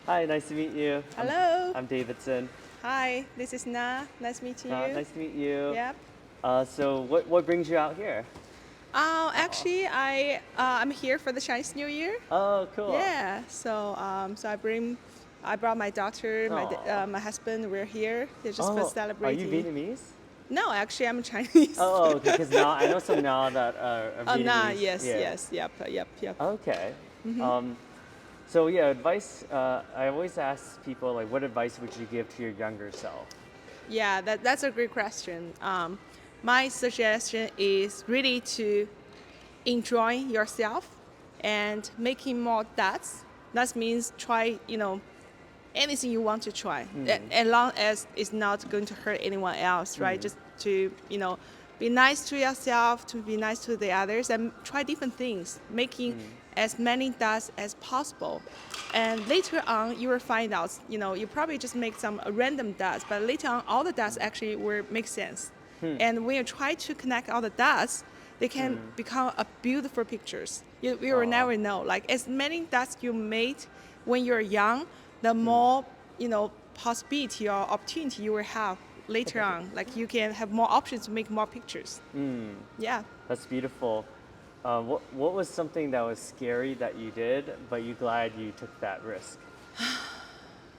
Hi, nice to meet you. Hello. I'm Davidson. Hi, this is Na. Nice meeting you. Nice to meet you. Yep. So what brings you out here? Oh, Actually, I'm here for the Chinese New Year. oh, cool. Yeah. So I brought my daughter, Oh, my husband. We're here. They're just for oh, are you celebrating. Vietnamese? No, actually, I'm Chinese. Oh, okay. Because now I know some now that are Oh, nah. Vietnamese. Yes. Yeah. Yes. Yep. Okay. Um, so yeah, advice. I always ask people like, what advice would you give to your younger self? Yeah. That's a great question. My suggestion is really to enjoying yourself and making more dots. That means try, anything you want to try, as long as it's not going to hurt anyone else, right? Just to, be nice to yourself, to be nice to the others, and try different things, making as many dots as possible. And later on, you will find out, you probably just make some random dots, but later on, all the dots actually will make sense. And when you try to connect all the dots, they can become a beautiful pictures. You will Aw. never know. Like as many dots you made when you're young, the more possibility or opportunity you will have later on. Like you can have more options to make more pictures. Yeah. That's beautiful. What was something that was scary that you did, but you glad you took that risk?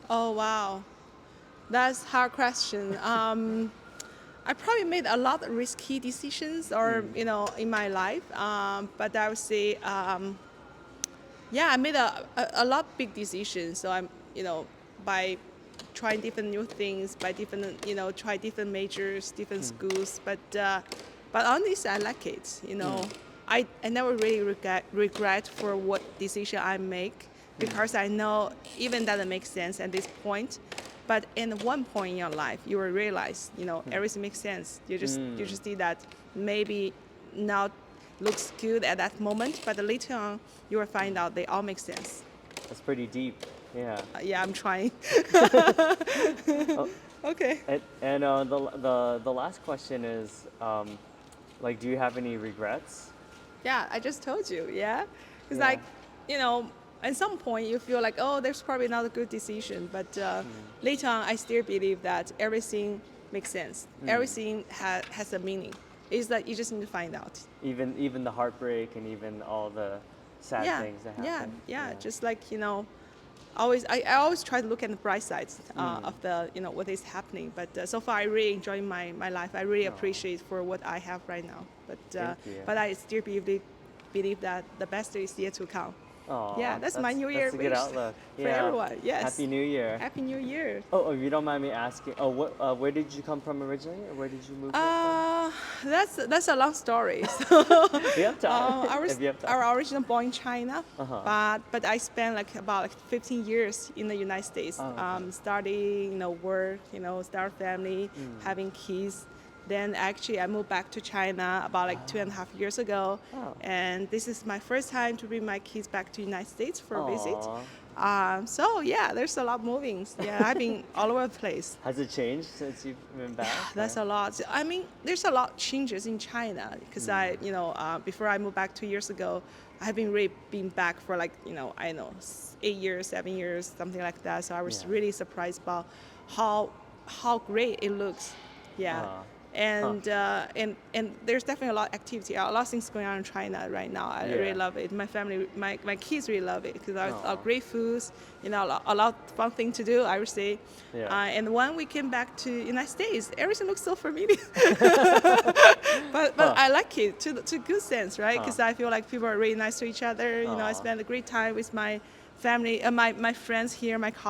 Oh wow, that's a hard question. I probably made a lot of risky decisions, or in my life. But I would say, yeah, I made a lot of big decisions. So I'm, by trying different new things, by different, try different majors, different schools. But honestly, I like it. I never really regret for what decision I make, because I know even that it makes sense at this point. But in one point in your life, you will realize, everything makes sense. You just see that maybe not looks good at that moment, but later on you will find out they all make sense. That's pretty deep. Yeah. Yeah, I'm trying. Oh, Okay. and the last question is, like, do you have any regrets? Yeah, I just told you. Yeah, it's Yeah. like, you know, at some point you feel like, oh, there's probably not a good decision, but later on I still believe that everything makes sense. Everything has a meaning. It's that you just need to find out. Even the heartbreak and even all the sad Yeah, things that yeah, happen. yeah. Just like, I always try to look at the bright sides of the, what is happening. But so far, I really enjoy my life. I really Aw, appreciate for what I have right now. thank you. But I still believe that the best is yet to come. Yeah, Aw, that's my New Year that's a good wish outlook. for Yeah. everyone. Yes. Happy New Year. Happy New Year. Oh, if you don't mind me asking, where did you come from originally, or where did you move here from? Uh, that's a long story. So, You have time. I was If you have time. originally born in China, Uh-huh. but I spent about 15 years in the United States, Oh, okay. studying, work, start family, having kids. Then actually I moved back to China about 2.5 years ago, Oh. and this is my first time to bring my kids back to the United States for a visit. Aw. So yeah, there's a lot of movings. Yeah, I've been all over the place. Has it changed since you've been back? That's a lot. I mean, there's a lot of changes in China because before I moved back 2 years ago, I have been really been back for I don't know, 8 years, 7 years, something like that. So I was Yeah. really surprised about how great it looks. Yeah. Uh-huh. Huh. And there's definitely a lot of activity, a lot of things going on in China right now. I Yeah. really love it. My family, my kids really love it because a lot Aw. of great foods, a lot of fun thing to do, I would say. Yeah. And when we came back to United States, everything looks so familiar. But Huh. I like it to good sense, right? Huh. Because I feel like people are really nice to each other. I Aw. spend a great time with my family, my friends here, my colleagues.